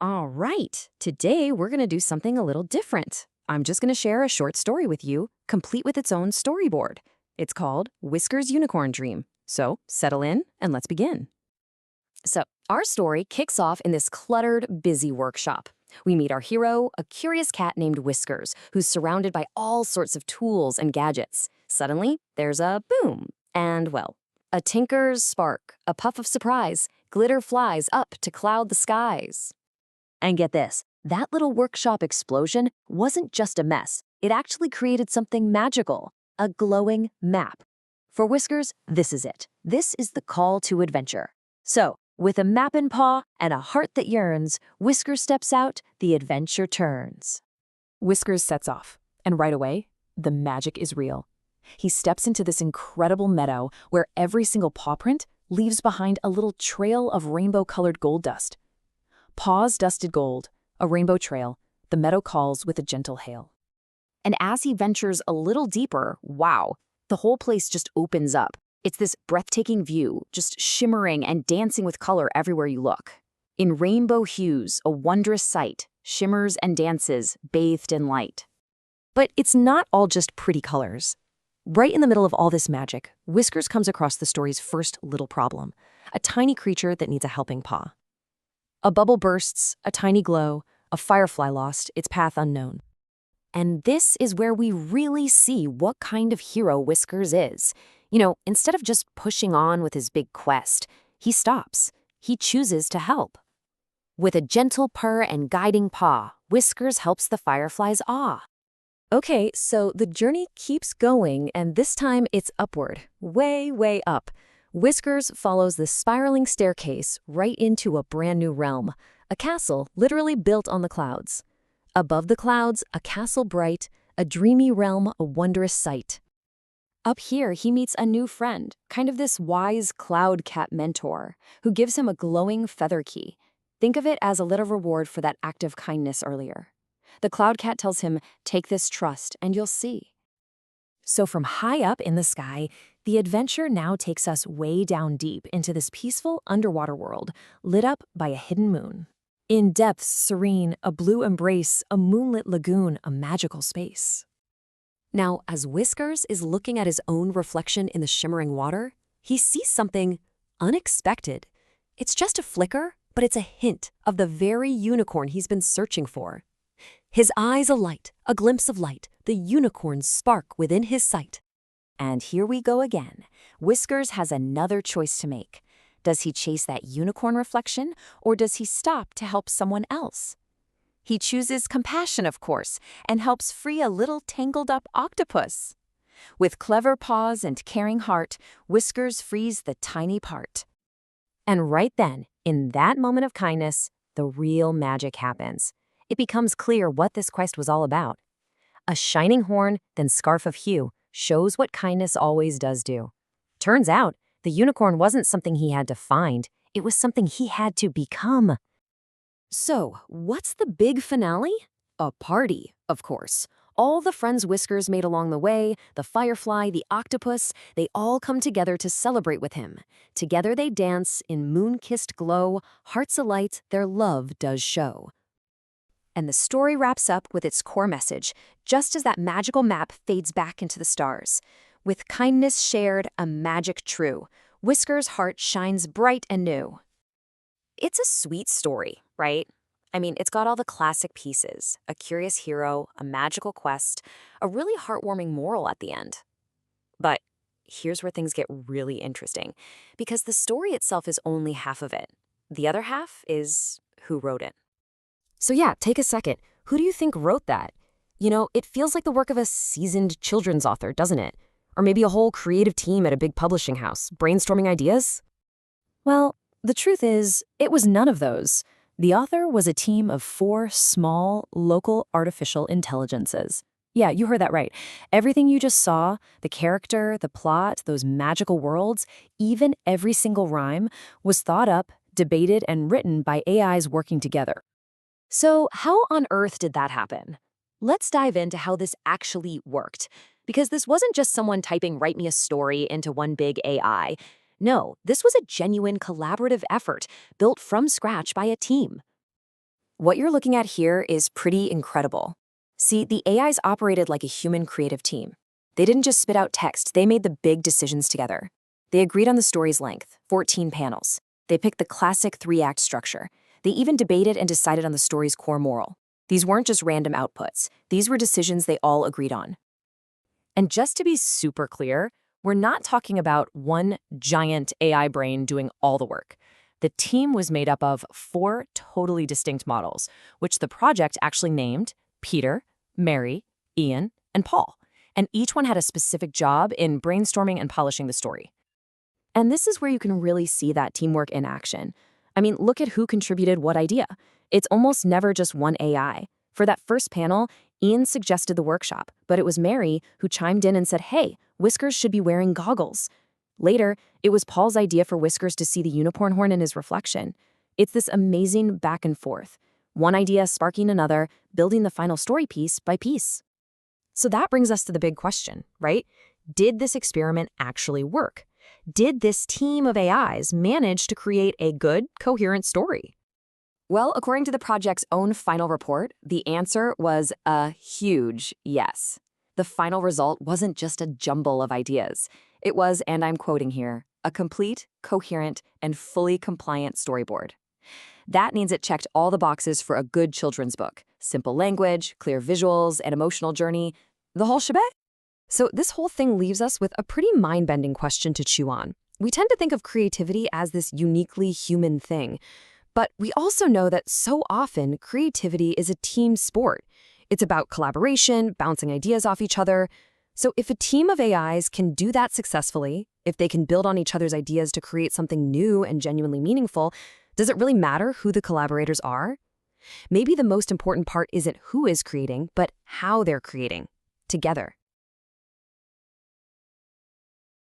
All right, today we're going to do something a little different. I'm just going to share a short story with you, complete with its own storyboard. It's called Whisker's Unicorn Dream. So settle in and let's begin. So, our story kicks off in this cluttered, busy workshop. We meet our hero, a curious cat named Whiskers, who's surrounded by all sorts of tools and gadgets. Suddenly, there's a boom, and well, a tinker's spark, a puff of surprise, glitter flies up to cloud the skies. And get this, that little workshop explosion wasn't just a mess. It actually created something magical, a glowing map. For Whiskers, this is it. This is the call to adventure. So, with a map in paw and a heart that yearns, Whiskers steps out, the adventure turns. Whiskers sets off, and right away, the magic is real. He steps into this incredible meadow where every single paw print leaves behind a little trail of rainbow-colored gold dust. Paws dusted gold, a rainbow trail, the meadow calls with a gentle hail. And as he ventures a little deeper, wow, the whole place just opens up. It's this breathtaking view, just shimmering and dancing with color everywhere you look. In rainbow hues, a wondrous sight, shimmers and dances, bathed in light. But it's not all just pretty colors. Right in the middle of all this magic, Whiskers comes across the story's first little problem, a tiny creature that needs a helping paw. A bubble bursts, a tiny glow, a firefly lost, its path unknown. And this is where we really see what kind of hero Whiskers is. You know, instead of just pushing on with his big quest, he stops. He chooses to help. With a gentle purr and guiding paw, Whiskers helps the fireflies awe. Okay, so the journey keeps going, and this time it's upward, way, way up. Whiskers follows the spiraling staircase right into a brand new realm, a castle literally built on the clouds. Above the clouds, a castle bright, a dreamy realm, a wondrous sight. Up here, he meets a new friend, kind of this wise cloud cat mentor, who gives him a glowing feather key. Think of it as a little reward for that act of kindness earlier. The cloud cat tells him, "Take this trust, and you'll see." So from high up in the sky, the adventure now takes us way down deep into this peaceful underwater world, lit up by a hidden moon. In depths serene, a blue embrace, a moonlit lagoon, a magical space. Now, as Whiskers is looking at his own reflection in the shimmering water, he sees something unexpected. It's just a flicker, but it's a hint of the very unicorn he's been searching for. His eyes alight, a glimpse of light, the unicorn's spark within his sight. And here we go again. Whiskers has another choice to make. Does he chase that unicorn reflection, or does he stop to help someone else? He chooses compassion, of course, and helps free a little tangled-up octopus. With clever paws and caring heart, Whiskers frees the tiny part. And right then, in that moment of kindness, the real magic happens. It becomes clear what this quest was all about. A shining horn, then scarf of hue, shows what kindness always does do. Turns out, the unicorn wasn't something he had to find, it was something he had to become. So, what's the big finale? A party, of course. All the friends Whiskers made along the way, the firefly, the octopus, they all come together to celebrate with him. Together they dance in moon-kissed glow, hearts alight, their love does show. And the story wraps up with its core message, just as that magical map fades back into the stars. With kindness shared, a magic true, Whiskers' heart shines bright and new. It's a sweet story, right? I mean, it's got all the classic pieces, a curious hero, a magical quest, a really heartwarming moral at the end. But here's where things get really interesting, because the story itself is only half of it. The other half is who wrote it. So yeah, take a second. Who do you think wrote that? You know, it feels like the work of a seasoned children's author, doesn't it? Or maybe a whole creative team at a big publishing house, brainstorming ideas? Well, the truth is, it was none of those. The author was a team of 4 small, local artificial intelligences. Yeah, you heard that right. Everything you just saw, the character, the plot, those magical worlds, even every single rhyme, was thought up, debated, and written by AIs working together. So how on earth did that happen? Let's dive into how this actually worked. Because this wasn't just someone typing "write me a story" into one big AI. No, this was a genuine collaborative effort built from scratch by a team. What you're looking at here is pretty incredible. See, the AIs operated like a human creative team. They didn't just spit out text, they made the big decisions together. They agreed on the story's length, 14 panels. They picked the classic 3-act structure. They even debated and decided on the story's core moral. These weren't just random outputs. These were decisions they all agreed on. And just to be super clear, we're not talking about one giant AI brain doing all the work. The team was made up of 4 totally distinct models, which the project actually named Peter, Mary, Ian, and Paul. And each one had a specific job in brainstorming and polishing the story. And this is where you can really see that teamwork in action. I mean, look at who contributed what idea. It's almost never just one AI. For that first panel, Ian suggested the workshop, but it was Mary who chimed in and said, hey, Whiskers should be wearing goggles. Later, it was Paul's idea for Whiskers to see the unicorn horn in his reflection. It's this amazing back and forth. One idea sparking another, building the final story piece by piece. So that brings us to the big question, right? Did this experiment actually work? Did this team of AIs manage to create a good, coherent story? Well, according to the project's own final report, the answer was a huge yes. The final result wasn't just a jumble of ideas. It was, and I'm quoting here, a complete, coherent, and fully compliant storyboard. That means it checked all the boxes for a good children's book. Simple language, clear visuals, an emotional journey, the whole shebang. So this whole thing leaves us with a pretty mind-bending question to chew on. We tend to think of creativity as this uniquely human thing, but we also know that so often creativity is a team sport. It's about collaboration, bouncing ideas off each other. So if a team of AIs can do that successfully, if they can build on each other's ideas to create something new and genuinely meaningful, does it really matter who the collaborators are? Maybe the most important part isn't who is creating, but how they're creating together.